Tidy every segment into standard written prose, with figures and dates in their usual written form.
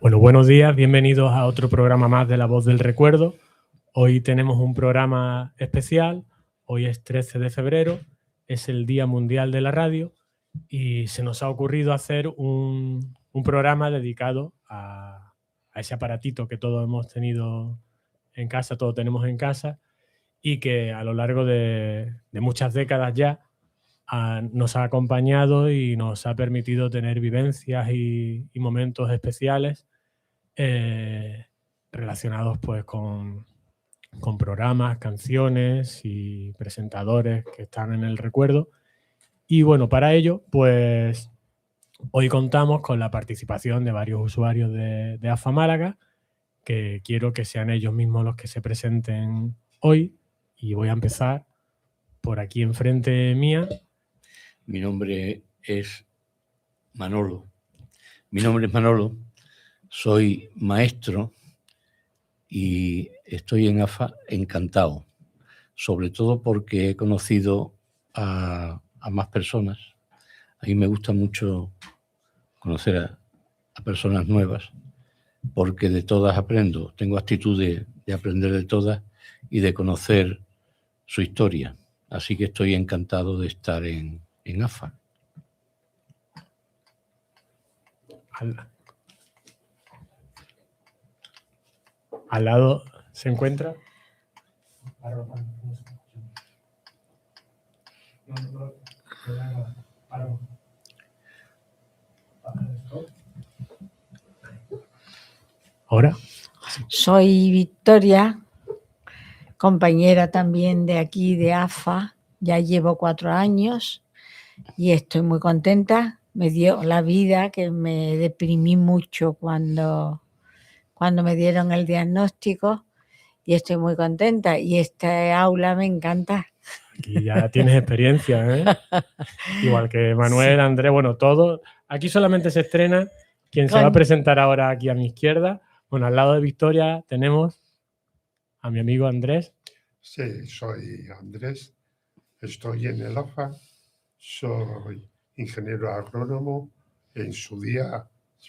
Bueno, buenos días, bienvenidos a otro programa más de La Voz del Recuerdo. Hoy tenemos un programa especial, hoy es 13 de febrero, es el Día Mundial de la Radio y se nos ha ocurrido hacer un programa dedicado a ese aparatito que todos hemos tenido en casa, todos tenemos en casa y que a lo largo de muchas décadas ya nos ha acompañado y nos ha permitido tener vivencias y momentos especiales relacionados pues con programas, canciones y presentadores que están en el recuerdo. Y bueno, para ello, pues hoy contamos con la participación de varios usuarios de AFA Málaga, que quiero que sean ellos mismos los que se presenten hoy. Y voy a empezar por aquí enfrente mía. Mi nombre es Manolo. Soy maestro y estoy en AFA encantado, sobre todo porque he conocido a más personas. A mí me gusta mucho conocer a personas nuevas, porque de todas aprendo. Tengo actitud de aprender de todas y de conocer su historia. Así que estoy encantado de estar en AFA. Al lado se encuentra. ¿Ahora? Soy Victoria, compañera también de aquí de AFA. Ya llevo 4 años y estoy muy contenta. Me dio la vida, que me deprimí mucho cuando me dieron el diagnóstico, y estoy muy contenta. Y este aula me encanta. Aquí ya tienes experiencia, ¿eh? Igual que Manuel, sí. Andrés, bueno, todos. Aquí solamente se estrena quien se va a presentar ahora aquí a mi izquierda. Bueno, al lado de Victoria tenemos a mi amigo Andrés. Sí, soy Andrés, estoy en el AFA, soy ingeniero agrónomo, en su día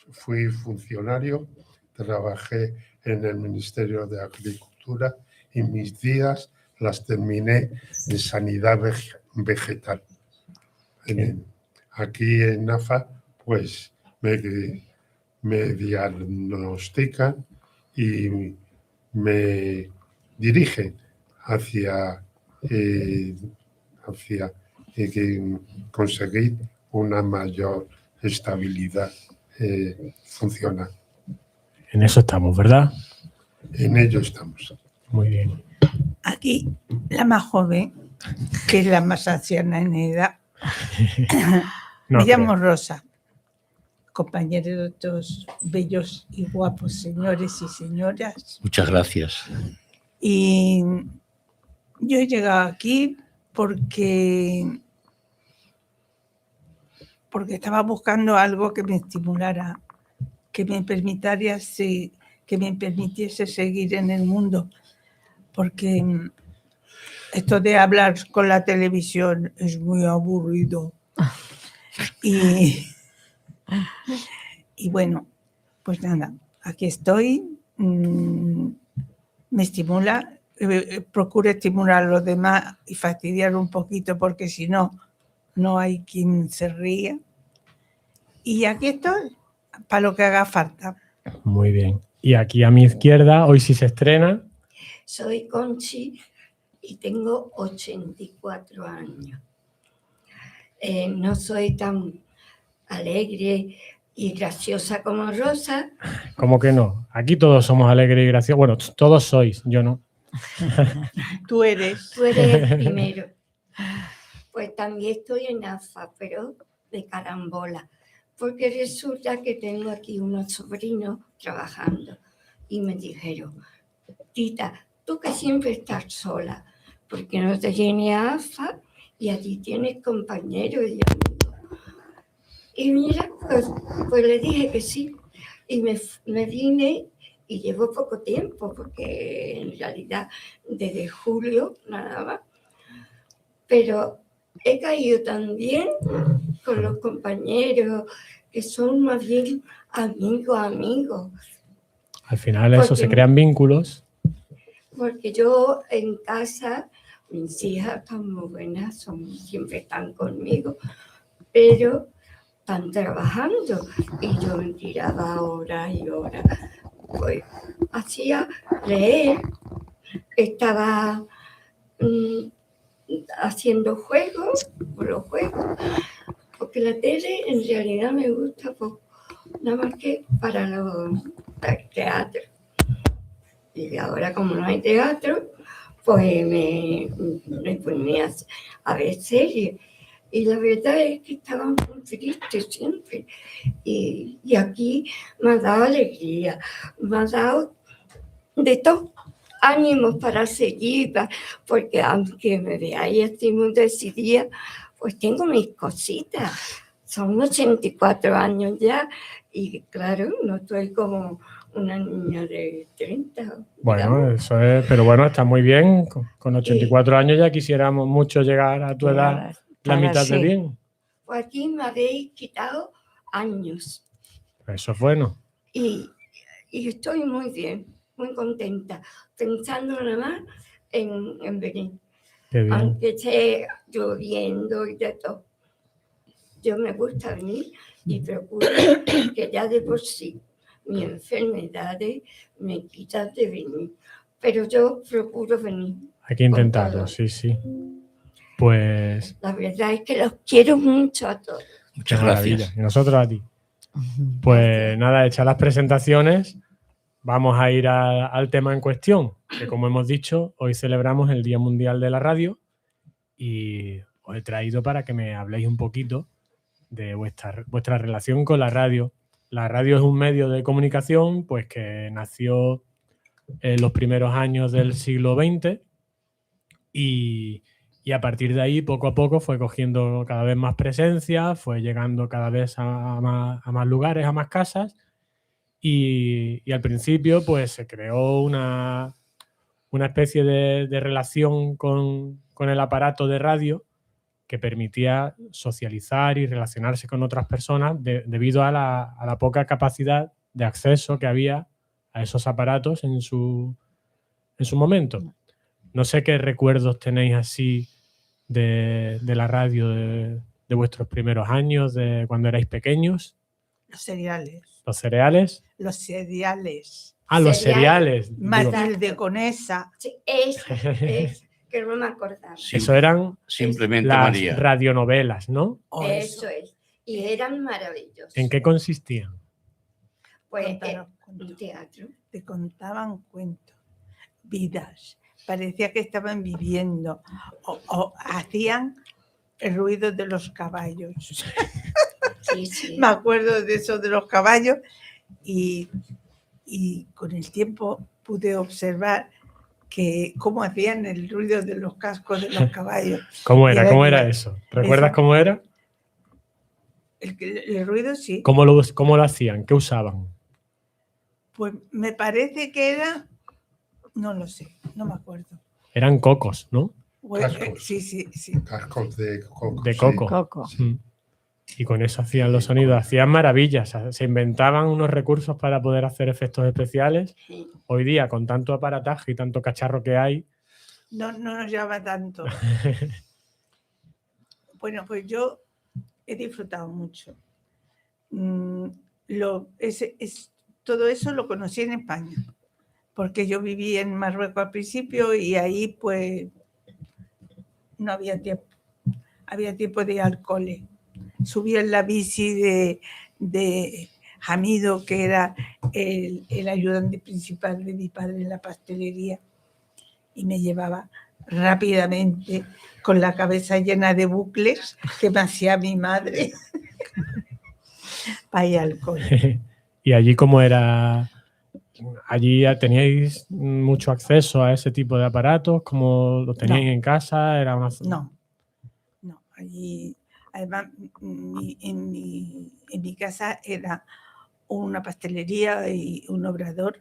fui funcionario, trabajé en el Ministerio de Agricultura y mis días las terminé en sanidad vegetal. Aquí en AFA, pues me diagnostican y me dirigen hacia conseguir una mayor estabilidad funcional. En eso estamos, ¿verdad? En ello estamos. Muy bien. Aquí la más joven, que es la más anciana en edad. Me llamo Rosa, compañero de estos bellos y guapos señores y señoras. Muchas gracias. Y yo he llegado aquí porque estaba buscando algo que me estimulara, que me permitiese seguir en el mundo, porque esto de hablar con la televisión es muy aburrido. Y bueno, pues nada, aquí estoy, me estimula, procuro estimular a los demás y fastidiar un poquito, porque si no, no hay quien se ría. Y aquí estoy, para lo que haga falta. Muy bien. Y aquí a mi izquierda, hoy sí se estrena. Soy Conchi y tengo 84 años. No soy tan alegre y graciosa como Rosa. ¿Cómo que no? Aquí todos somos alegres y graciosos. Bueno, todos sois, yo no. Tú eres el primero. Pues también estoy en AFA, pero de carambola, porque resulta que tengo aquí unos sobrinos trabajando y me dijeron: Tita, tú que siempre estás sola, ¿por qué no te vienes a AFA y allí tienes compañeros y amigos? Y mira, pues le dije que sí, y me vine y llevo poco tiempo, porque en realidad desde julio nada más, pero he caído tan bien con los compañeros que son más bien amigos. Al final eso, Porque- se crean vínculos. Porque yo en casa, mis hijas están muy buenas, siempre están conmigo, pero están trabajando y yo me tiraba horas y horas. Pues hacía leer, estaba haciendo juegos, porque la tele en realidad me gusta poco, nada más que para los teatro. Y ahora como no hay teatro, pues me ponía a ver series. Y la verdad es que estaba muy triste siempre. Y aquí me ha dado alegría, me ha dado de todo ánimos para seguir, porque aunque me veáis así muy decidida, pues tengo mis cositas. Son 84 años ya y claro, no estoy como una niña de 30. Bueno, digamos. eso es, pero bueno, está muy bien. Con 84 años ya quisiéramos mucho llegar a tu edad, la mitad de bien. Pues aquí me habéis quitado años Eso es bueno. y estoy muy bien, muy contenta, pensando nada más en venir. Qué bien. Aunque esté lloviendo y de todo. Yo me gusta venir y procuro que ya de por sí mis enfermedades me quitan de venir. Pero yo procuro venir. Hay que intentarlo, todo. sí, sí. Pues La verdad es que los quiero mucho a todos. Muchas qué maravilla. gracias. Y nosotros a ti. Pues nada, hechas las presentaciones, vamos a ir al tema en cuestión, que como hemos dicho, hoy celebramos el Día Mundial de la Radio y os he traído para que me habléis un poquito de vuestra relación con la radio. La radio es un medio de comunicación pues que nació en los primeros años del siglo XX y a partir de ahí poco a poco fue cogiendo cada vez más presencia, fue llegando cada vez a más lugares, a más casas y al principio pues se creó una especie de relación con el aparato de radio que permitía socializar y relacionarse con otras personas debido a la poca capacidad de acceso que había a esos aparatos en su momento. No sé qué recuerdos tenéis así de la radio de vuestros primeros años, de cuando erais pequeños. Los cereales. ¿Los cereales? Los cereales. Ah, los Cereales. cereales. Matilde Conesa. Sí, es que no me acordaba. Eso eran Simplemente las María. radionovelas, ¿no? Eso es. Y eran maravillosos. ¿En qué consistían? Pues Contaron un cuentos. teatro. Te contaban cuentos, vidas. Parecía que estaban viviendo o hacían el ruido de los caballos. Sí, sí. Me acuerdo de eso de los caballos y con el tiempo pude observar que cómo hacían el ruido de los cascos de los caballos. ¿Cómo era? Era ¿Cómo era igual. eso? ¿Recuerdas Eso. cómo era? El ruido sí. ¿Cómo lo hacían? ¿Qué usaban? Pues me parece que era, no lo sé, no me acuerdo. Eran cocos, ¿no? Cascos. Sí. Cascos de coco. De sí. coco. Coco. Mm. Y con eso hacían los sonidos, hacían maravillas, se inventaban unos recursos para poder hacer efectos especiales. Sí. Hoy día, con tanto aparataje y tanto cacharro que hay, No nos llama tanto. Bueno, pues yo he disfrutado mucho. Todo eso lo conocí en España, porque yo viví en Marruecos al principio y ahí pues no había tiempo. Había tiempo de ir al cole. Subí en la bici de Hamido, que era el ayudante principal de mi padre en la pastelería, y me llevaba rápidamente con la cabeza llena de bucles que me hacía mi madre para ir al cole. y allí como era, allí teníais mucho acceso a ese tipo de aparatos, como lo teníais No. en casa, era una... No, allí, además, en mi casa era una pastelería y un obrador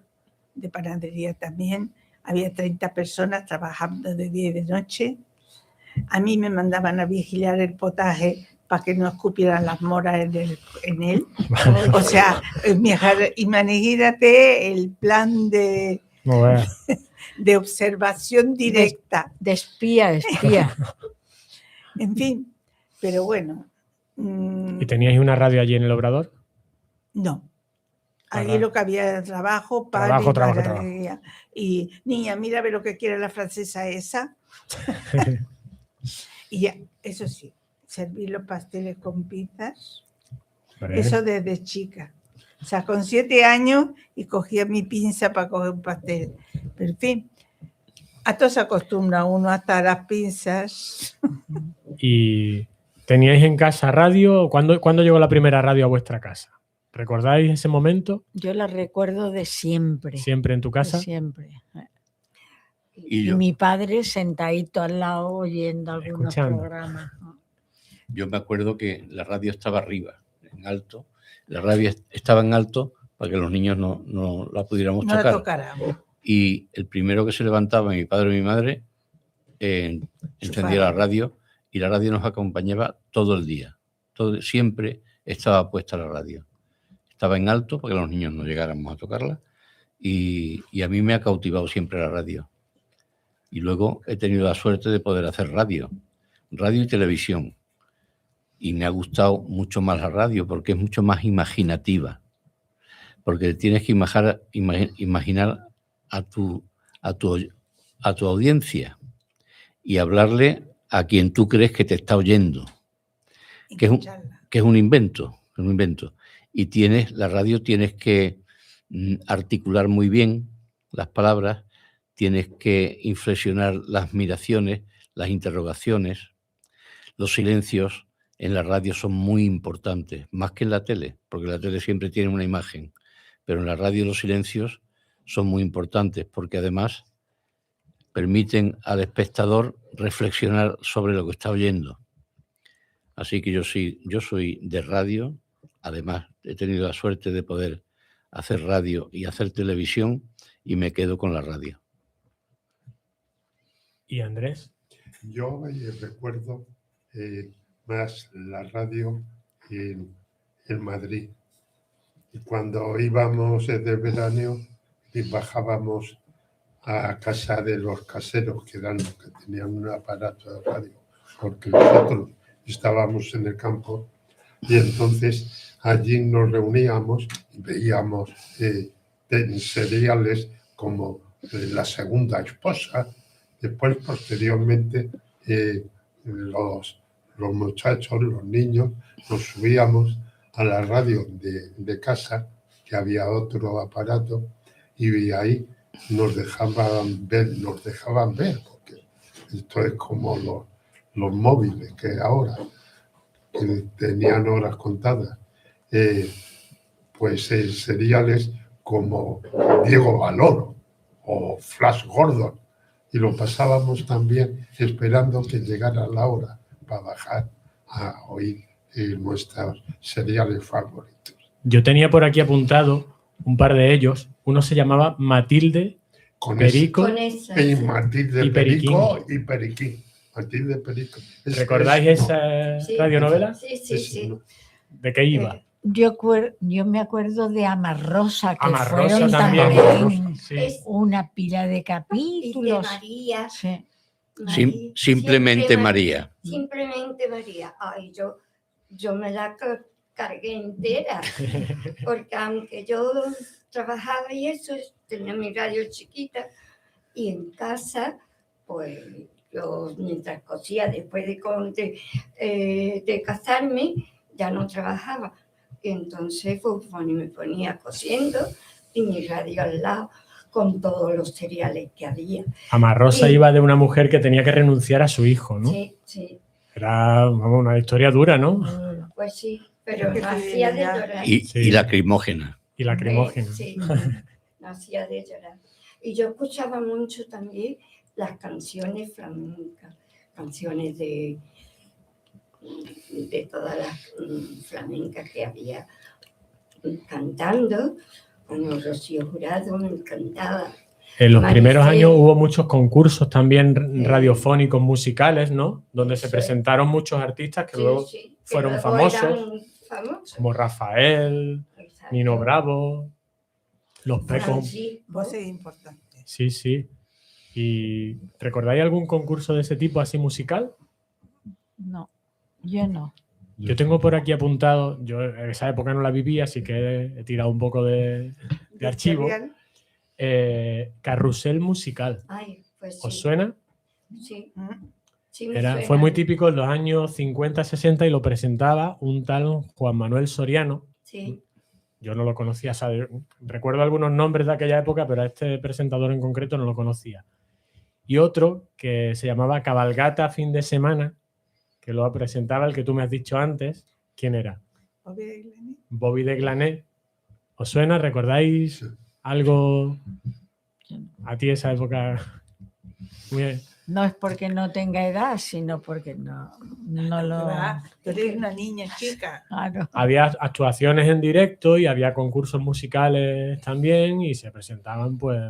de panadería también. Había 30 personas trabajando de día y de noche. A mí me mandaban a vigilar el potaje para que no escupieran las moras en él. O sea, imagínate el plan de observación directa. De espía, espía. En fin, pero bueno. ¿Y teníais una radio allí en el Obrador? No. Ahí lo que había era trabajo, pan Trabajo. Y niña, mira, ve lo que quiere la francesa esa. Y ya, eso sí, servir los pasteles con pinzas. Eso desde chica. O sea, con 7 años y cogía mi pinza para coger un pastel. Pero en fin, a todo se acostumbra uno hasta las pinzas. ¿Y teníais en casa radio? ¿Cuándo llegó la primera radio a vuestra casa? ¿Recordáis ese momento? Yo la recuerdo de siempre. ¿Siempre en tu casa? De siempre. Y Y mi padre sentadito al lado oyendo algunos programas. Yo me acuerdo que la radio estaba arriba, en alto. La radio estaba en alto para que los niños no la pudiéramos tocar. No la tocáramos. Y el primero que se levantaba, mi padre o mi madre, encendía la radio y la radio nos acompañaba todo el día. Siempre estaba puesta la radio. Estaba en alto para que los niños no llegáramos a tocarla y a mí me ha cautivado siempre la radio. Y luego he tenido la suerte de poder hacer radio y televisión. Y me ha gustado mucho más la radio porque es mucho más imaginativa. Porque tienes que imaginar a tu audiencia y hablarle a quien tú crees que te está oyendo. Que es un invento. Y la radio tienes que articular muy bien las palabras, tienes que inflexionar las miraciones, las interrogaciones, los silencios. En la radio son muy importantes, más que en la tele, porque la tele siempre tiene una imagen, pero en la radio los silencios son muy importantes porque además permiten al espectador reflexionar sobre lo que está oyendo. Así que yo soy de radio, además he tenido la suerte de poder hacer radio y hacer televisión y me quedo con la radio. ¿Y Andrés? Yo recuerdo más la radio en Madrid. Y cuando íbamos de verano y bajábamos a casa de los caseros, que eran los que tenían un aparato de radio, porque nosotros estábamos en el campo y entonces allí nos reuníamos y veíamos seriales como La Segunda Esposa. Después, posteriormente, los muchachos, los niños, nos subíamos a la radio de casa, que había otro aparato, y ahí nos dejaban ver, porque esto es como los móviles que ahora, que tenían horas contadas, pues seriales como Diego Valoro o Flash Gordon, y lo pasábamos también esperando que llegara la hora para bajar a oír nuestros seriales favoritos. Yo tenía por aquí apuntado un par de ellos. Uno se llamaba Matilde, Perico y Matilde y Perico y Periquín. Matilde Perico. ¿Recordáis esa radionovela? Sí. ¿De qué iba? Yo me acuerdo de Amarrosa, que Amarrosa fueron también. Sí. Una pila de capítulos. Y de María. Sí. Simplemente María. Simplemente María. Ay, yo me la cargué entera, porque aunque yo trabajaba y eso, tenía mi radio chiquita, y en casa, pues yo mientras cosía, después de casarme, ya no trabajaba. Y entonces pues, me ponía cosiendo y mi radio al lado con todos los cereales que había. Amarrosa iba de una mujer que tenía que renunciar a su hijo, ¿no? Sí. Era una historia dura, ¿no? Pues sí, pero no hacía de llorar. Y lacrimógena. Y lacrimógena. Sí, no hacía de llorar. Y yo escuchaba mucho también las canciones flamencas, canciones de todas las flamencas que había cantando. Bueno, Rocío Jurado me encantaba. En los primeros Maricel. años hubo muchos concursos también radiofónicos musicales, ¿no? Donde se presentaron muchos artistas que Sí, luego sí, que fueron luego famosos, eran famosos. como Rafael, Exacto. Nino Bravo, Los Pecos. Francisco. Voces importantes. Sí, sí. ¿Y recordáis algún concurso de ese tipo así musical? No, yo no. Yo tengo por aquí apuntado, yo en esa época no la viví, así que he tirado un poco de archivo. Historial. Carrusel musical. Ay, pues ¿Os sí. suena? Sí, Mm. sí me Fue suena. muy típico en los años 50-60 y lo presentaba un tal Juan Manuel Soriano. Sí, Yo no lo conocía, ¿sabes? Recuerdo algunos nombres de aquella época, pero a este presentador en concreto no lo conocía. Y otro que se llamaba Cabalgata Fin de Semana, que lo presentaba el que tú me has dicho antes. ¿Quién era? Bobby de Glenn. Bobby de Glané. ¿Os suena? ¿Recordáis Sí. algo a ti esa época? Muy- No es porque no tenga edad, sino porque no lo... Va, tú eres una niña chica. Claro. Había actuaciones en directo y había concursos musicales también y se presentaban pues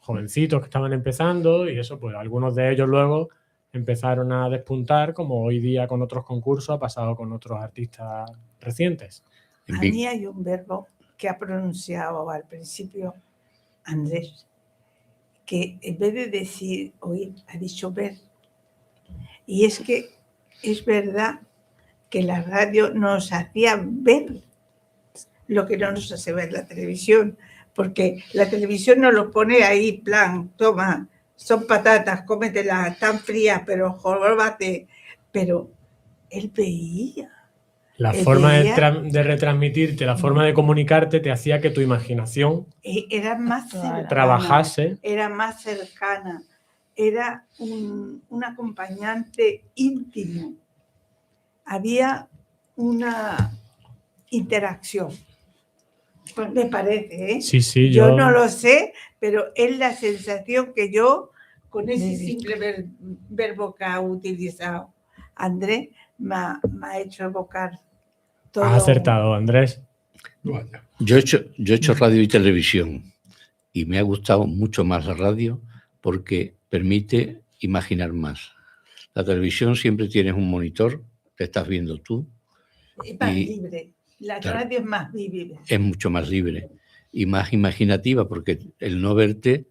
jovencitos que estaban empezando y eso pues algunos de ellos luego empezaron a despuntar como hoy día con otros concursos ha pasado con otros artistas recientes. En A Big- mí hay un verbo que ha pronunciado al principio Andrés, que en vez de decir oír, ha dicho ver. Y es que es verdad que la radio nos hacía ver lo que no nos hace ver la televisión, porque la televisión nos lo pone ahí, plan, toma, son patatas, cómetelas, están frías, pero jórbate. Pero él veía. La El forma día- de retransmitirte, la forma de comunicarte te hacía que tu imaginación Era más cercana, trabajase. era más cercana, era un acompañante íntimo. Había una interacción, me parece, ¿eh? Sí, sí, Yo no lo sé, pero es la sensación que yo, con ese Sí. simple verbo que ha utilizado Andrés, me ha hecho evocar todo. Has acertado, Andrés. Vaya. Yo he hecho radio y televisión y me ha gustado mucho más la radio porque permite imaginar más. La televisión siempre tienes un monitor que estás viendo tú, Es más y- libre. La claro. radio es más vivible. es mucho más libre y más imaginativa porque el no verte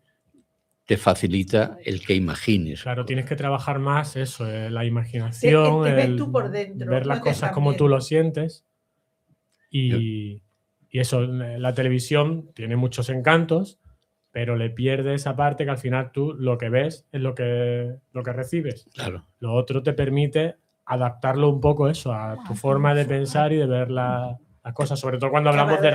te facilita el que imagines. Claro, tienes que trabajar más eso, la imaginación, Te ves el tú por dentro, ver las no te cosas están como tú viendo. lo sientes. Y eso, la televisión tiene muchos encantos, pero le pierde esa parte que al final tú lo que ves es lo que recibes. Claro, Lo otro te permite adaptarlo un poco eso a tu forma de pensar y de ver las cosas, sobre todo cuando hablamos de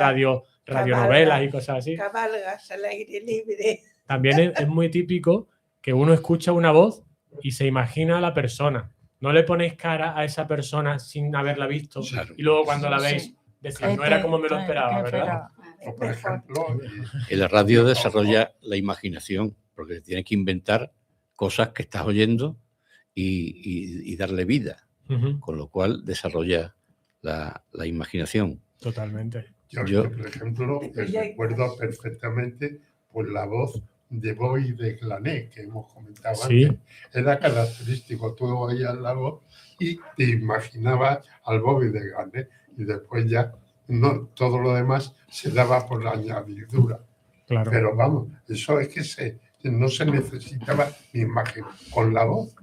radionovelas y cosas así. Cabalgas al aire libre. También es muy típico que uno escucha una voz y se imagina a la persona. No le ponéis cara a esa persona sin haberla visto Claro. y luego cuando la veis decís, no era como me lo esperaba, ¿verdad? O, por ejemplo, en la radio desarrolla la imaginación porque tienes que inventar cosas que estás oyendo y darle vida, Ujú, con lo cual desarrolla la imaginación. totalmente. yo, por ejemplo, recuerdo perfectamente pues, la voz de Bobby de Glané, que hemos comentado Sí. antes. Era característico, tú oías la voz y te imaginabas al Bobby de Glané y después ya no, todo lo demás se daba por la añadidura. Claro. Pero vamos, eso es que no se necesitaba ni imagen. Con la voz,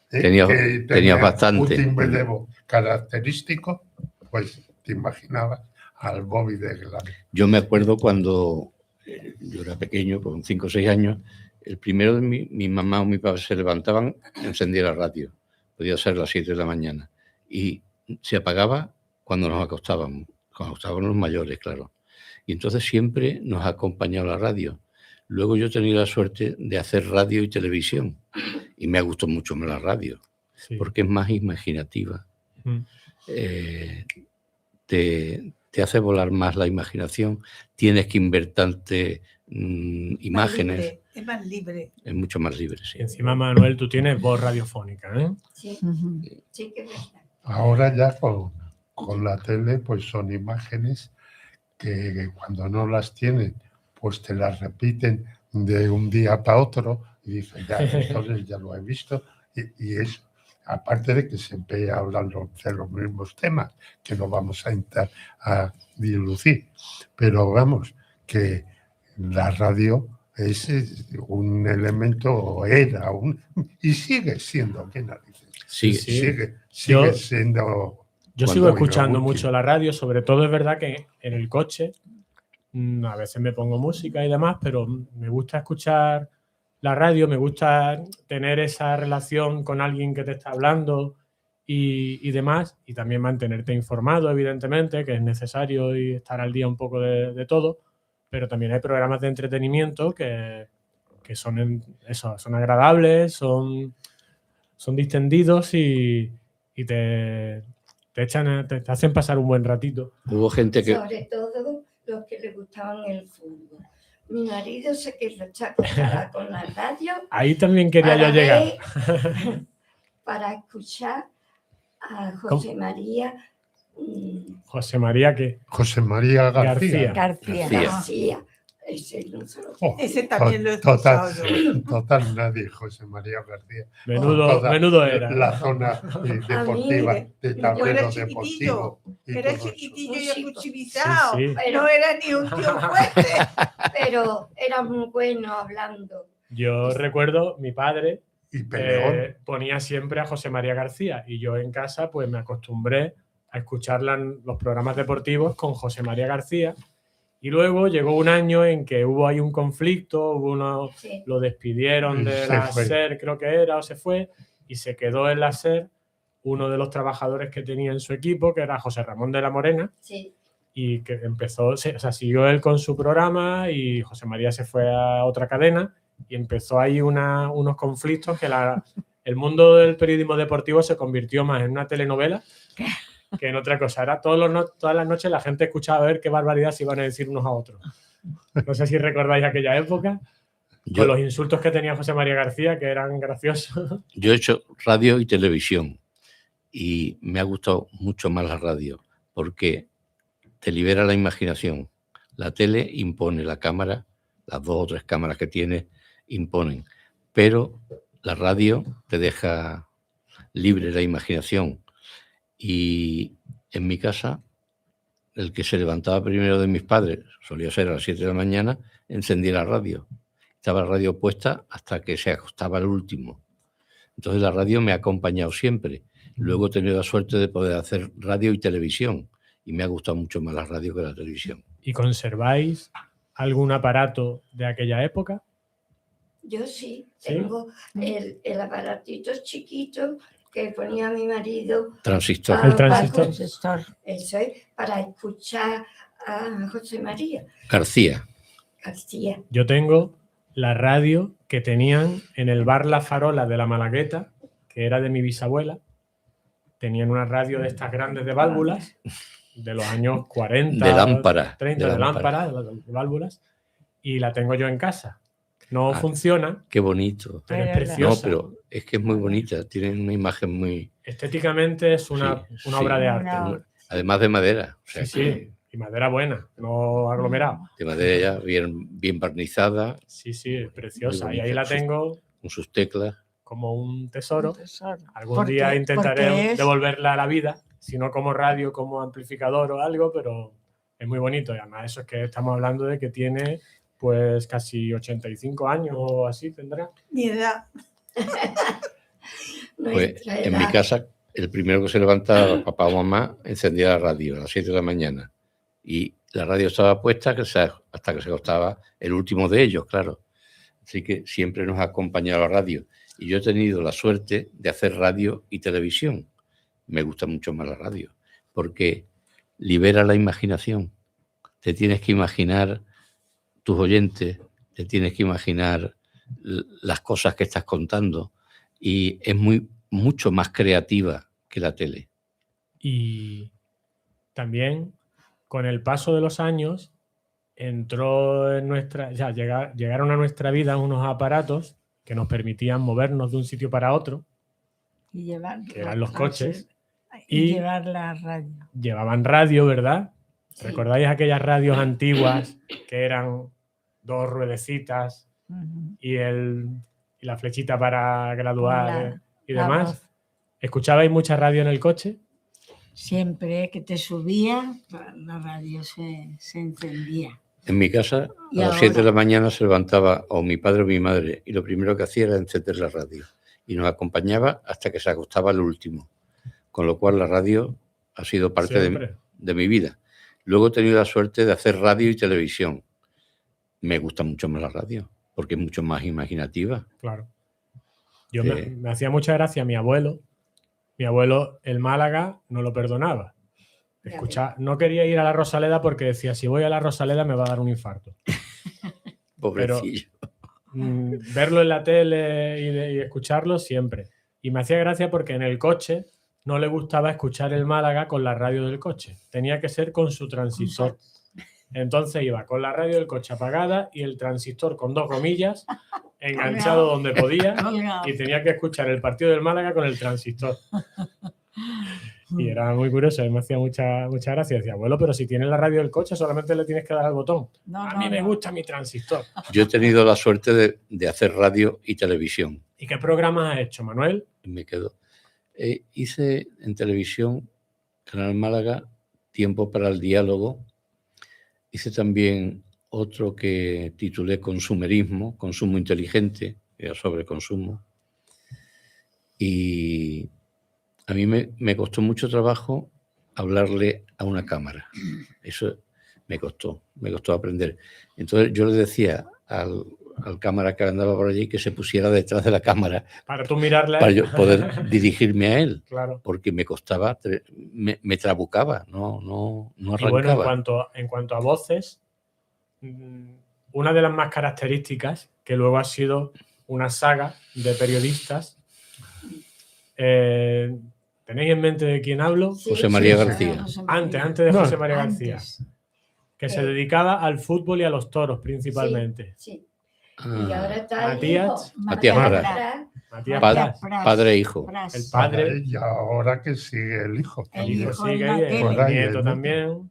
Tenías tenía bastante. un timbre de voz característico, pues te imaginabas al Bobby de Glané. Yo me acuerdo cuando yo era pequeño, con 5 o 6 años, el primero de mi mamá o mi papá se levantaban, encendía la radio. Podía ser las 7 de la mañana. Y se apagaba cuando nos acostábamos los mayores, claro. Y entonces siempre nos ha acompañado la radio. Luego yo he tenido la suerte de hacer radio y televisión. Y me ha gustado mucho más la radio, Sí. porque es más imaginativa. Mm. Te hace volar más la imaginación, tienes que inventarte imágenes, Es más libre. es mucho más libre. Sí. Y encima, Manuel, tú tienes voz radiofónica, ¿eh? Sí, Ujú. sí que es verdad. Ahora ya con la tele, pues son imágenes que cuando no las tienen, pues te las repiten de un día para otro y dice, ya, entonces ya lo he visto. Y es, aparte de que siempre hablan de los mismos temas, que no vamos a entrar a dilucir. Pero vamos, que la radio es un elemento, y sigue siendo, ¿qué narices? Sí, Sí. Sigue Yo- siendo... Yo Cuando sigo muy escuchando útil. mucho la radio, sobre todo es verdad que en el coche a veces me pongo música y demás, pero me gusta escuchar la radio, me gusta tener esa relación con alguien que te está hablando y demás, y también mantenerte informado, evidentemente, que es necesario y estar al día un poco de todo, pero también hay programas de entretenimiento que son, son agradables, son distendidos y te hacen pasar un buen ratito. hubo gente que... Sobre todo los que le gustaban el fútbol. Mi marido se quedaba con la radio Ahí también quería para yo llegar. para escuchar a José María José María, que José María García. García. García. García. Ese no se lo- Oh, Ese también lo he total, escuchado yo. total nadie, José María García. menudo Toda era. La zona deportiva, mí, de yo tablero era deportivo. chiquitillo, y Era todo eso. chiquitillo y Sí, acuchillizado. sí. Pero, No era ni un tío fuerte. pero era muy bueno hablando. Yo recuerdo mi padre Y peleón. ponía siempre a José María García y yo en casa pues me acostumbré a escuchar los programas deportivos con José María García y luego llegó un año en que hubo ahí un conflicto, Sí. lo despidieron Y de se la fue. SER, creo que era, o se fue, y se quedó en la SER uno de los trabajadores que tenía en su equipo, que era José Ramón de la Morena, Sí. y que siguió él con su programa y José María se fue a otra cadena y empezó ahí unos conflictos que el mundo del periodismo deportivo se convirtió más en una telenovela que en otra cosa. Era todas las noches la gente escuchaba a ver qué barbaridad se iban a decir unos a otros. No sé si recordáis aquella época, con los insultos que tenía José María García, que eran graciosos. Yo he hecho radio y televisión y me ha gustado mucho más la radio porque te libera la imaginación. La tele impone, la cámara, las 2 o 3 cámaras que tiene imponen, pero la radio te deja libre la imaginación. Y en mi casa, el que se levantaba primero de mis padres, solía ser a las 7 de la mañana, encendía la radio. Estaba la radio puesta hasta que se acostaba el último. Entonces la radio me ha acompañado siempre. Luego he tenido la suerte de poder hacer radio y televisión y me ha gustado mucho más la radio que la televisión. ¿Y conserváis algún aparato de aquella época? Yo sí, ¿Sí? tengo el aparatito chiquito que ponía mi marido. Transistor. El transistor. Transistor. Eso es, para escuchar a José María García. García. Yo tengo la radio que tenían en el bar La Farola de la Malagueta, que era de mi bisabuela. Tenían una radio de estas grandes de válvulas, de los años 40, De lámpara. 30, de lámpara, de válvulas, y la tengo yo en casa. No funciona, Qué bonito. pero es Pero la- No, preciosa. pero es que es muy bonita. Tiene una imagen muy... Estéticamente es una Sí, obra sí. de arte. Una- Además de madera. O sea, Sí, sí. Y madera buena, no aglomerado. de madera ya bien barnizada, Sí, sí, es preciosa. Muy Y ahí la bonita. tengo con sus teclas. como un tesoro. Tesoro. Algún Porque- día intentaré porque es- devolverla a la vida, si no como radio, como amplificador o algo, pero es muy bonito. Y además eso es que estamos hablando de que tiene pues casi 85 años o así tendrá. Mi edad. Pues Nuestra en mi edad. casa, el primero que se levantaba, papá o mamá, encendía la radio a las 7 de la mañana. Y la radio estaba puesta hasta que se acostaba el último de ellos, claro. Así que siempre nos ha acompañado la radio. Y yo he tenido la suerte de hacer radio y televisión. Me gusta mucho más la radio, porque libera la imaginación. Te tienes que imaginar tus oyentes, te tienes que imaginar las cosas que estás contando y es mucho más creativa que la tele. Y también con el paso de los años entró en llegaron a nuestra vida unos aparatos que nos permitían movernos de un sitio para otro, Y llevar que eran los coches, y y llevar la radio. llevaban radio, ¿verdad? Sí. ¿Recordáis aquellas radios antiguas que eran 2 ruedecitas Ujú. y la flechita para graduar y la demás. voz. ¿Escuchabais mucha radio en el coche? Siempre que te subía, la radio se encendía. En mi casa, Y a las 7 de la ahora, mañana se levantaba o mi padre o mi madre y lo primero que hacía era encender la radio y nos acompañaba hasta que se acostaba el último. Con lo cual la radio ha sido parte Siempre. de mi vida. Luego he tenido la suerte de hacer radio y televisión. Me gusta mucho más la radio porque es mucho más imaginativa. Claro. Yo Sí. me hacía mucha gracia mi abuelo. Mi abuelo, el Málaga, no lo perdonaba. No quería ir a la Rosaleda porque decía, si voy a la Rosaleda me va a dar un infarto. Pobrecillo. Verlo en la tele y escucharlo siempre. Y me hacía gracia porque en el coche no le gustaba escuchar el Málaga con la radio del coche. Tenía que ser con su transistor. Entonces iba con la radio del coche apagada y el transistor con 2 gomillas enganchado donde podía y tenía que escuchar el partido del Málaga con el transistor. Y era muy curioso, me hacía mucha gracia. Decía, abuelo, pero si tienes la radio del coche solamente le tienes que dar al botón. A mí me gusta mi transistor. Yo he tenido la suerte de hacer radio y televisión. ¿Y qué programas has hecho, Manuel? Me quedo. Hice en televisión, Canal Málaga, Tiempo para el Diálogo. Hice también otro que titulé Consumerismo, Consumo Inteligente, que era sobre consumo. Y a mí me costó mucho trabajo hablarle a una cámara. Eso me costó aprender. Entonces yo le decía al cámara que andaba por allí que se pusiera detrás de la cámara para tú mirarle, para yo poder dirigirme a él. Claro. Porque me costaba, me trabucaba, no arrancaba. Y bueno, en cuanto a voces, una de las más características, que luego ha sido una saga de periodistas, ¿tenéis en mente de quién hablo? Sí, José María García. Antes de José María García, Antes. que se dedicaba al fútbol y a los toros principalmente. Sí. Y ahora está Matías Pras. Matías Pras. Pras. Padre e hijo. Pras. El padre. Y ahora que sigue el hijo. El El hijo hijo en sigue la ahí, tele. el Por ahí, nieto el también.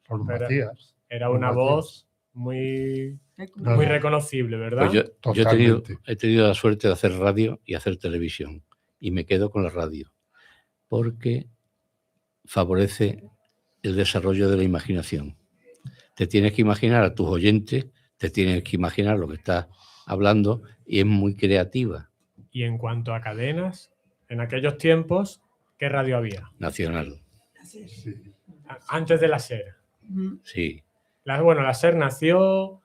Por Pero- Matías. Era una Matías. voz muy Peculiar. reconocible, ¿verdad? Pues yo Totalmente. he tenido la suerte de hacer radio y hacer televisión. Y me quedo con la radio. Porque favorece el desarrollo de la imaginación. Te tienes que imaginar a tus oyentes, te tienes que imaginar lo que estás hablando y es muy creativa. Y en cuanto a cadenas, en aquellos tiempos, ¿qué radio había? Nacional, Así es. Sí. Antes de la SER. sí. La SER nació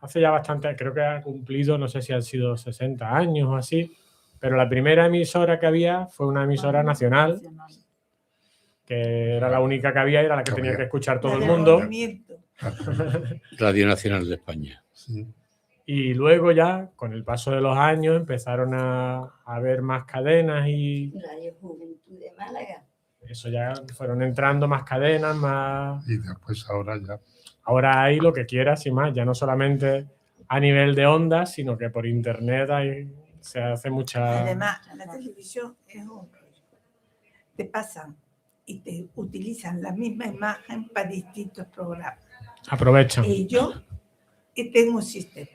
hace ya bastante, creo que ha cumplido, no sé si han sido 60 años o así, pero la primera emisora que había fue una emisora nacional, que era la única que había y era la que Que tenía había. que escuchar todo La el de mundo. movimiento. Radio Nacional de España. Sí. Y luego ya, con el paso de los años, empezaron a haber más cadenas y Radio Juventud de Málaga. eso ya fueron entrando más cadenas, más... Y después ahora ya. Ahora hay lo que quieras y más, ya no solamente a nivel de ondas, sino que por internet se hace mucha... Además, la televisión es un rollo. Te pasan y te utilizan la misma imagen para distintos programas. Aprovechan. Y yo tengo un sistema.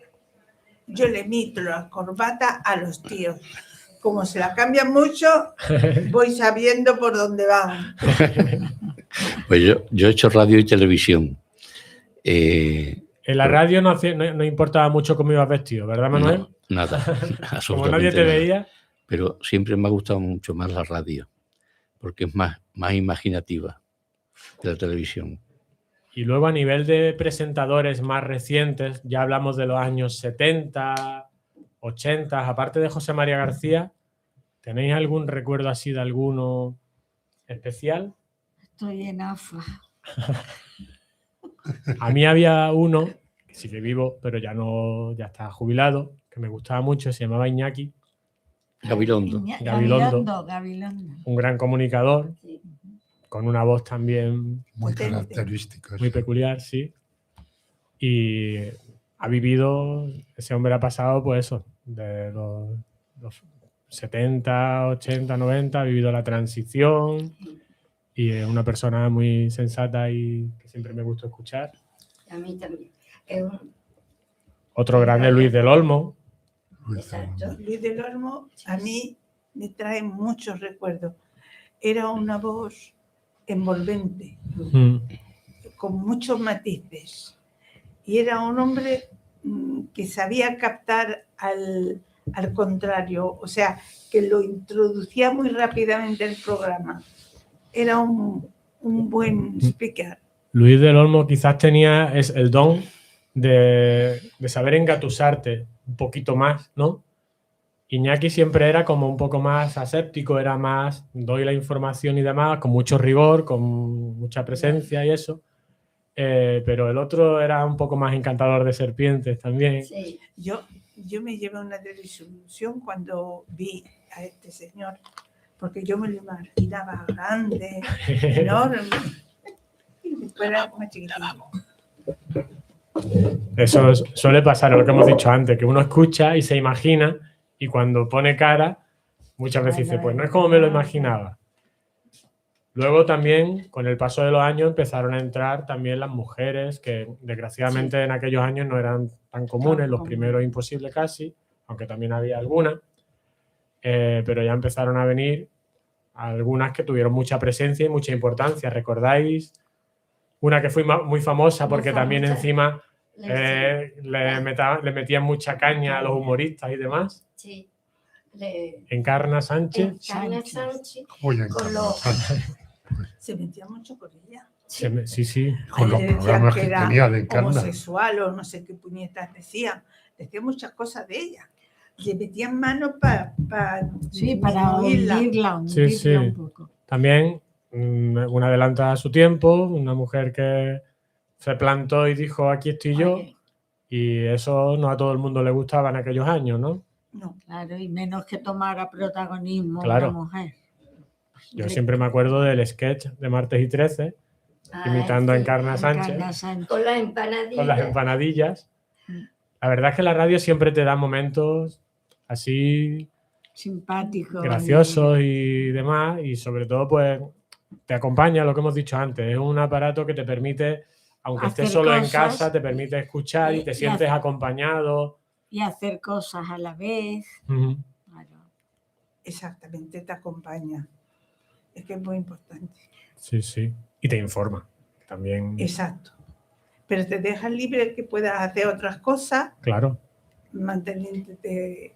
Yo le emito la corbata a los tíos. Como se la cambian mucho, voy sabiendo por dónde van. Pues yo he hecho radio y televisión. En la radio no importaba mucho cómo ibas vestido, ¿verdad, Manuel? No, nada. Como Absolutamente nadie te nada. veía, Pero siempre me ha gustado mucho más la radio, porque es más imaginativa que la televisión. y luego a nivel de presentadores más recientes, ya hablamos de los años 70, 80, aparte de José María García, ¿tenéis algún recuerdo así de alguno especial? Estoy en AFA. A mí había uno, que sigue vivo, pero ya está jubilado, que me gustaba mucho, se llamaba Iñaki, Gabilondo. Gabilondo. un gran comunicador, Sí. con una voz también Muy Potente. características. muy peculiar, sí. Y ha vivido, ese hombre ha pasado, pues eso, de los 70, 80, 90, ha vivido la transición y es una persona muy sensata y que siempre me gusta escuchar. A mí también. Otro grande, Luis del Olmo. Exacto. Luis del Olmo a mí me trae muchos recuerdos. Era una voz envolvente, Mm. con muchos matices. Y era un hombre que sabía captar al contrario, o sea, que lo introducía muy rápidamente en el programa. Era un buen speaker. Luis del Olmo quizás tenía el don de saber engatusarte un poquito más, ¿no? Iñaki siempre era como un poco más aséptico, era más, doy la información y demás, con mucho rigor, con mucha presencia y eso. Pero el otro era un poco más encantador de serpientes también. Sí. Yo me llevé una desilusión cuando vi a este señor, porque yo me lo imaginaba grande, enorme, y después era más chiquitito. Eso suele pasar, lo que hemos dicho antes, que uno escucha y se imagina, y cuando pone cara, muchas veces dice, pues no es como me lo imaginaba. Luego también, con el paso de los años, empezaron a entrar también las mujeres, que desgraciadamente en aquellos años no eran tan comunes, los primeros imposibles casi, aunque también había algunas, pero ya empezaron a venir algunas que tuvieron mucha presencia y mucha importancia. ¿Recordáis una que fue muy famosa porque también encima le metían mucha caña a los humoristas y demás? Sí. Encarna Sánchez. Encarna Sánchez. Voy a Con encarnar. los- Se metía mucho con ella. Sí. Con los Le decían programas que que era tenía de encarnar. homosexual o no sé qué puñetas decía. Decía muchas cosas de ella. Le metían manos para Sí, para hundirla Sí. un poco. También una adelanta a su tiempo, una mujer que se plantó y dijo, aquí estoy yo, Oye, y eso no a todo el mundo le gustaba en aquellos años, ¿no? No, claro, y menos que tomara protagonismo Claro. una mujer. Yo siempre me acuerdo del sketch de Martes y 13, imitando a sí, Encarna Sánchez, Encarna Sánchez. con las empanadillas. con las empanadillas. La verdad es que la radio siempre te da momentos así Simpático. graciosos y demás, y sobre todo pues te acompaña lo que hemos dicho antes, es un aparato que te permite, aunque estés Hacer solo en cosas, casa, te permite escuchar y te y sientes hacer- acompañado. Y hacer cosas a la vez. Ujú. Claro. exactamente, te acompaña. Es que es muy importante. Sí, y te informa también, Exacto. Pero te dejan libre que puedas hacer otras cosas, claro. manteniéndote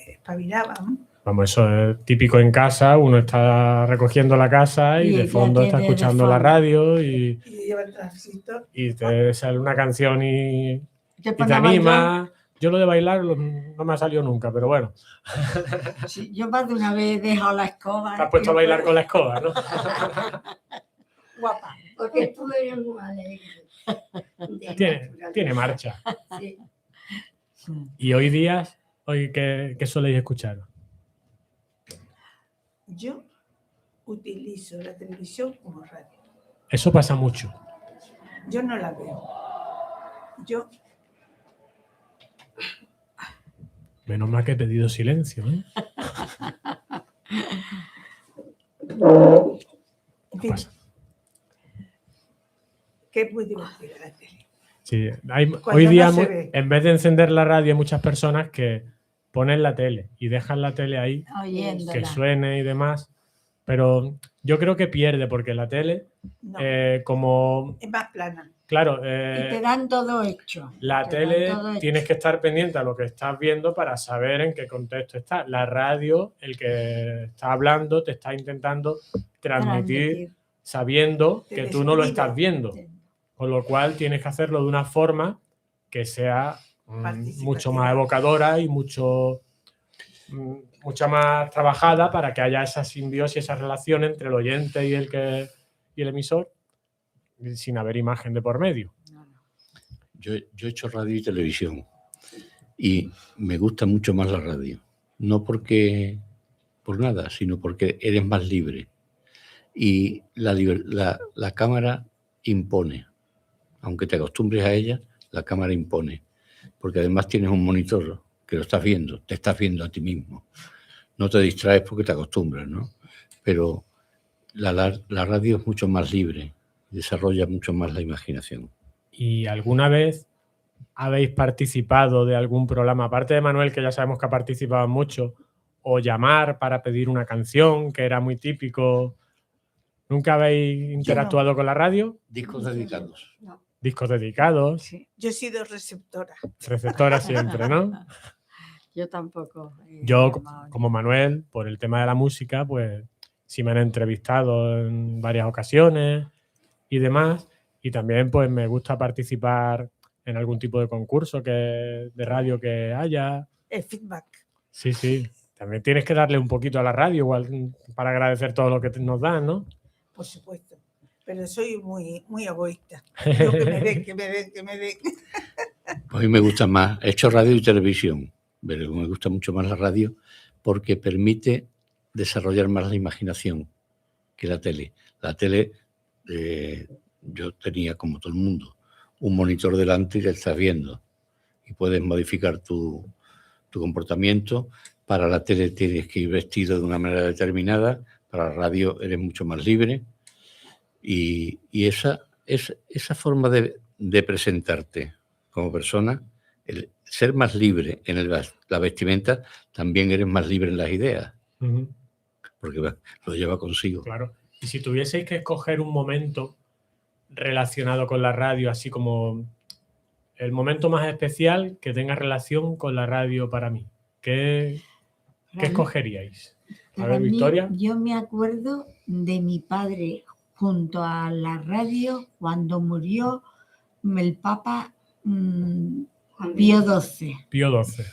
espabilada, ¿no? Vamos, eso es típico en casa, uno está recogiendo la casa y Y de ya fondo está tiene de escuchando la fondo. radio y Y lleva el transistor. te sale una canción y Te te pone a bailar. anima. Yo lo de bailar no me ha salido nunca, pero bueno, Sí, yo más de una vez he dejado la escoba. te has puesto a y bailar después- con la escoba, ¿no? Guapa. Porque tú eres muy alegre. de naturaleza. Tiene marcha. Sí. Y hoy día, ¿qué soléis escuchar? Yo utilizo la televisión como radio. Eso pasa mucho. Yo no la veo. Yo, Menos mal que he pedido silencio, ¿eh? en fin, pasa. que es muy divertida la tele. Sí, Cuando hoy día, no se ve. en vez de encender la radio, hay muchas personas que ponen la tele y dejan la tele ahí, que Oyéndola. suene y demás. Pero yo creo que pierde, porque la tele, No, como, es más plana. claro, Y te dan todo hecho. la Te dan tele todo hecho. tienes que estar pendiente a lo que estás viendo para saber en qué contexto está. La radio, el que está hablando, te está intentando transmitir sabiendo Te que tú no lo describe. estás viendo. Con lo cual tienes que hacerlo de una forma que sea Participativa. mucho más evocadora y mucha más trabajada para que haya esa simbiosis, esa relación entre el oyente y el emisor, sin haber imagen de por medio. Yo he hecho radio y televisión y me gusta mucho más la radio. No porque por nada, sino porque eres más libre. Y la cámara impone. Aunque te acostumbres a ella, la cámara impone. Porque además tienes un monitor que lo estás viendo, te estás viendo a ti mismo. No te distraes porque te acostumbras, ¿no? Pero la radio es mucho más libre, desarrolla mucho más la imaginación. Y alguna vez habéis participado de algún programa, aparte de Manuel, que ya sabemos que ha participado mucho, o llamar para pedir una canción, que era muy típico? ¿Nunca habéis interactuado con la radio? Discos dedicados. No. Discos dedicados, Sí, Yo he sido receptora. receptora siempre, ¿no? yo tampoco. he Yo, llamado. como Manuel, por el tema de la música, pues sí me han entrevistado en varias ocasiones y demás. Y también pues me gusta participar en algún tipo de concurso de radio que haya. El feedback. Sí, sí. También tienes que darle un poquito a la radio, igual, para agradecer todo lo que nos dan, ¿no? Por supuesto. Pero soy muy, muy egoísta. Yo que me den, que me den, que me den. A mí me gusta más. He hecho radio y televisión, pero me gusta mucho más la radio porque permite desarrollar más la imaginación que la tele. La tele, yo tenía, como todo el mundo, un monitor delante y te estás viendo. Y puedes modificar tu comportamiento. Para la tele tienes que ir vestido de una manera determinada. Para la radio eres mucho más libre. Y esa forma de presentarte como persona, el ser más libre en la vestimenta, también eres más libre en las ideas, Ujú. porque lo lleva consigo. Claro. Y si tuvieseis que escoger un momento relacionado con la radio, así como el momento más especial que tenga relación con la radio para mí, ¿qué escogeríais? A Para ver, mí, Victoria. yo me acuerdo de mi padre junto a la radio cuando murió el Papa Pío XII, Pío XII.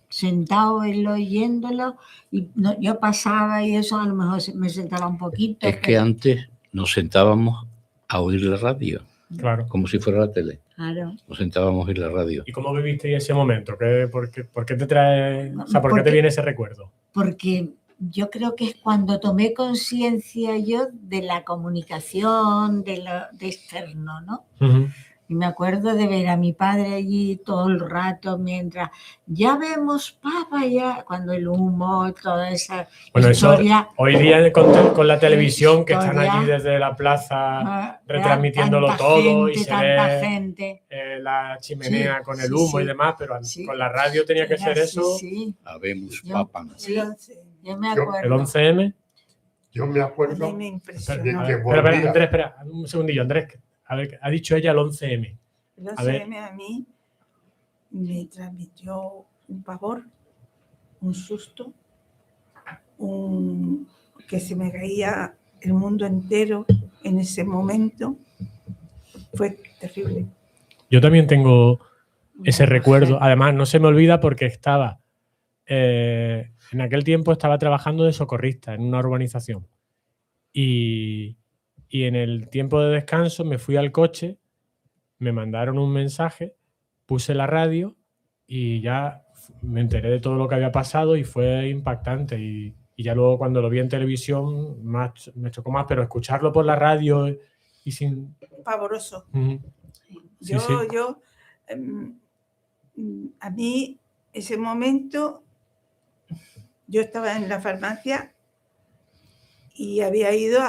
sentado él oyéndolo, y yo pasaba y eso a lo mejor me sentaba un poquito. Es que antes nos sentábamos a oír la radio, Claro. como si fuera la tele. Claro. Nos sentábamos a oír la radio. ¿Y cómo vivisteis ese momento? ¿Por qué te trae, o sea, por qué te Porque- viene ese recuerdo? Porque yo creo que es cuando tomé conciencia yo de la comunicación, de externo, ¿no? Ujú. Y me acuerdo de ver a mi padre allí todo el rato mientras ya vemos papa, ya cuando el humo, toda esa Bueno, eso historia. hoy día con la televisión, que están Historia. allí desde la plaza ah, retransmitiéndolo tanta todo y gente, se tanta ve gente. La chimenea Sí, con el sí, humo y sí. demás, pero Sí. con la radio tenía que ser Sí, eso. sí, Habemos Yo- papan. sí, El 11. yo me Yo- acuerdo. El 11M. Yo me A acuerdo mí me de impresionó. que Espera, volvía. Andrés, espera, un segundillo, Andrés. A ver, ha dicho ella el 11M. El A ver. 11M a mí me transmitió un pavor, un susto, que se me caía el mundo entero en ese momento. Fue terrible. Yo también tengo ese Una recuerdo. mujer. Además, no se me olvida porque estaba, en aquel tiempo estaba trabajando de socorrista en una urbanización. Y en el tiempo de descanso me fui al coche, me mandaron un mensaje, puse la radio y ya me enteré de todo lo que había pasado y fue impactante. Y ya luego cuando lo vi en televisión me chocó más, pero escucharlo por la radio y sin... Pavoroso. Ujú. Sí, sí. A mí, ese momento, yo estaba en la farmacia y había ido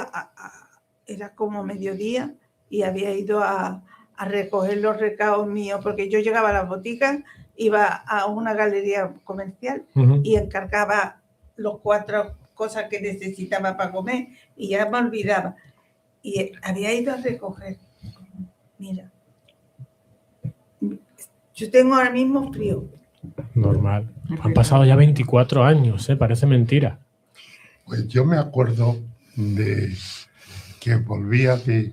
era como mediodía, y había ido a recoger los recados míos, porque yo llegaba a las boticas, iba a una galería comercial Ujú. y encargaba los 4 cosas que necesitaba para comer y ya me olvidaba. Y había ido a recoger. Mira, yo tengo ahora mismo frío. Normal. Han pasado ya 24 años, parece mentira. Pues yo me acuerdo de que volvía que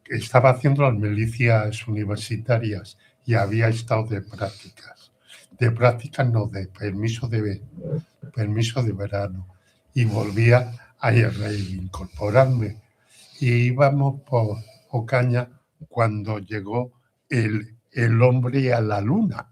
estaba haciendo las milicias universitarias y había estado de prácticas. De prácticas no, de permiso de verano. Y volvía a reincorporarme. Y íbamos por Ocaña cuando llegó el hombre a la luna.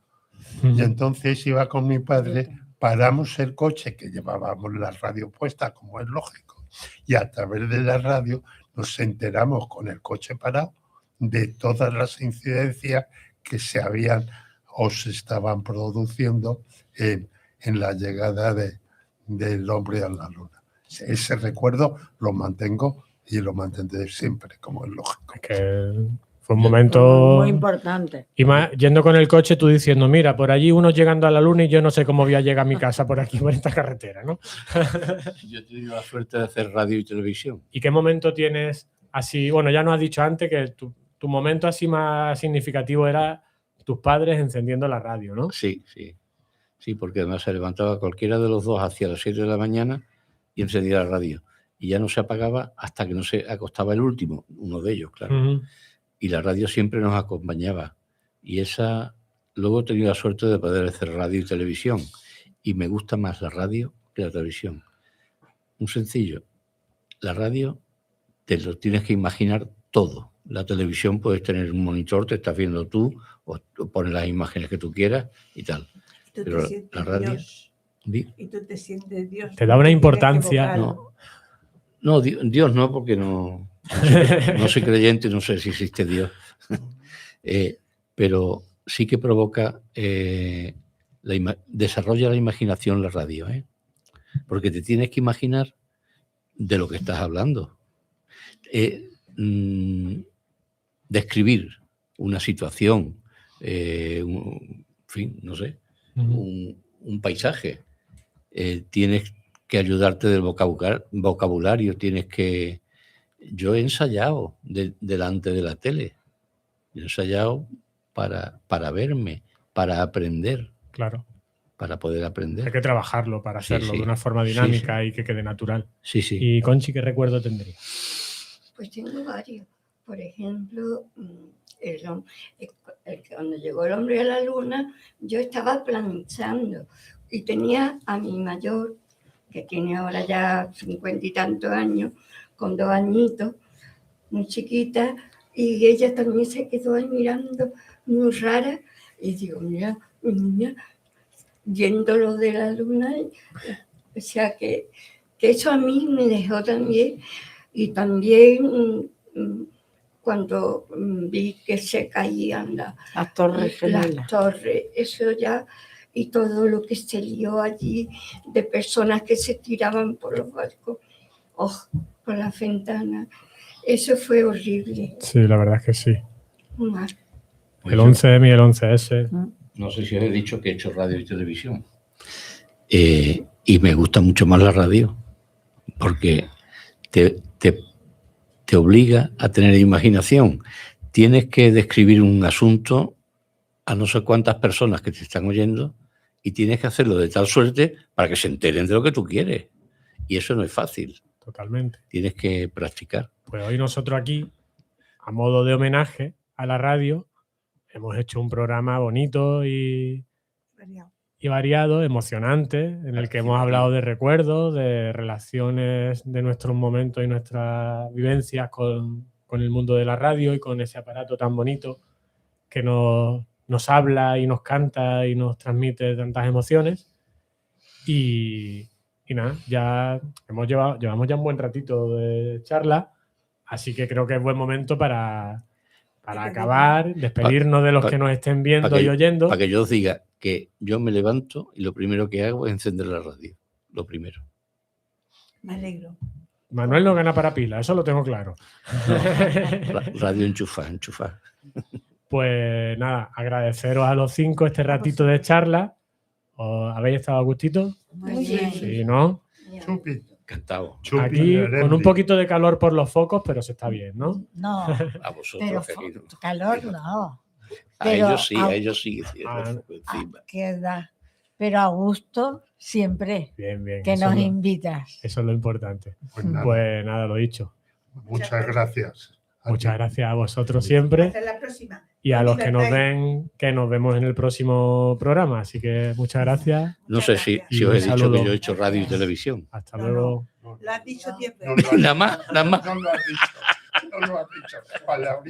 Y entonces iba con mi padre, paramos el coche, que llevábamos la radio puesta, como es lógico, y a través de la radio nos enteramos con el coche parado de todas las incidencias que se habían o se estaban produciendo en la llegada del hombre a la luna. Ese recuerdo lo mantengo y lo mantendré siempre, como es lógico. Es que Fue un momento... Muy importante. Y más, yendo con el coche, tú diciendo, mira, por allí uno llegando a la luna y yo no sé cómo voy a llegar a mi casa por aquí, por esta carretera, ¿no? Yo he tenido la suerte de hacer radio y televisión. ¿Y qué momento tienes así? Bueno, ya nos has dicho antes que tu momento así más significativo era tus padres encendiendo la radio, ¿no? Sí, sí. Sí, porque además se levantaba cualquiera de los dos hacia las 7 de la mañana y encendía la radio. Y ya no se apagaba hasta que no se acostaba el último, uno de ellos, claro. Ujú. Y la radio siempre nos acompañaba. Y luego he tenido la suerte de poder hacer radio y televisión. Y me gusta más la radio que la televisión. Un sencillo. La radio te lo tienes que imaginar todo. La televisión puedes tener un monitor, te estás viendo tú, o pones las imágenes que tú quieras y tal. Tú Pero te sientes la radio- Dios. Y tú te sientes Dios. Te da una porque tienes que importancia, evocar. No, Dios no, porque no soy creyente, no sé si existe Dios. Pero sí que provoca, desarrolla la imaginación la radio, ¿eh? Porque te tienes que imaginar de lo que estás hablando. Describir una situación, en fin, no sé, Ujú. un paisaje. Tienes que ayudarte del vocabulario, tienes que... Yo he ensayado delante de la tele, he ensayado para verme, para aprender, Claro. para poder aprender. Hay que trabajarlo para Sí, hacerlo sí. de una forma Sí, dinámica y que quede natural. Sí, sí. ¿Y Conchi qué recuerdo tendría? Pues tengo varios. Por ejemplo, cuando llegó el hombre a la luna, yo estaba planchando y tenía a mi mayor, que tiene ahora ya 50 y tantos años, con 2 añitos, muy chiquita, y ella también se quedó ahí mirando muy rara, y digo, mira, mi niña, viendo lo de la luna, o sea que eso a mí me dejó también, y también cuando vi que se caían Las torres gemelas. las torres, eso ya, y todo lo que se lió allí de personas que se tiraban por los barcos, por las ventanas, eso fue horrible. Sí, la verdad es que sí. Mal. El 11M y el 11S. No sé si os he dicho que he hecho radio y televisión. Y me gusta mucho más la radio, porque te obliga a tener imaginación. Tienes que describir un asunto a no sé cuántas personas que te están oyendo y tienes que hacerlo de tal suerte para que se enteren de lo que tú quieres. Y eso no es fácil. Totalmente. Tienes que practicar. Pues hoy nosotros aquí, a modo de homenaje a la radio, hemos hecho un programa bonito y variado, emocionante, en el que hemos hablado de recuerdos, de relaciones de nuestros momentos y nuestras vivencias con el mundo de la radio y con ese aparato tan bonito que nos habla y nos canta y nos transmite tantas emociones. Y nada, ya llevamos ya un buen ratito de charla, así que creo que es buen momento para acabar, despedirnos de los que nos estén viendo y oyendo. Para que yo os diga que yo me levanto y lo primero que hago es encender la radio. Lo primero. Me alegro. Manuel no gana para pila, eso lo tengo claro. Radio enchufar. Pues nada, agradeceros a los 5 este ratito de charla. ¿Os habéis estado a gustito? Muy bien. Sí, ¿no? Chupi. Encantado. Chupi Aquí Lerembi. con un poquito de calor por los focos, pero se está bien, ¿no? No, A vosotros, pero querido. calor no. A pero ellos sí. Ah, Encima. Queda. Pero a gusto siempre Bien, bien. que eso nos es lo- invitas. Eso es lo importante. Pues nada, Pues nada, lo dicho. muchas gracias. A Muchas ti. gracias a vosotros siempre Hasta la próxima. y a En los que nos libertad. ven, que nos vemos en el próximo programa. Así que muchas gracias. No sé si Y os un he dicho saludo. que yo he hecho radio y televisión. Hasta No, luego. No, Lo has dicho 10 no veces. lo has Nada más. No lo has dicho. No lo has dicho. Palabra.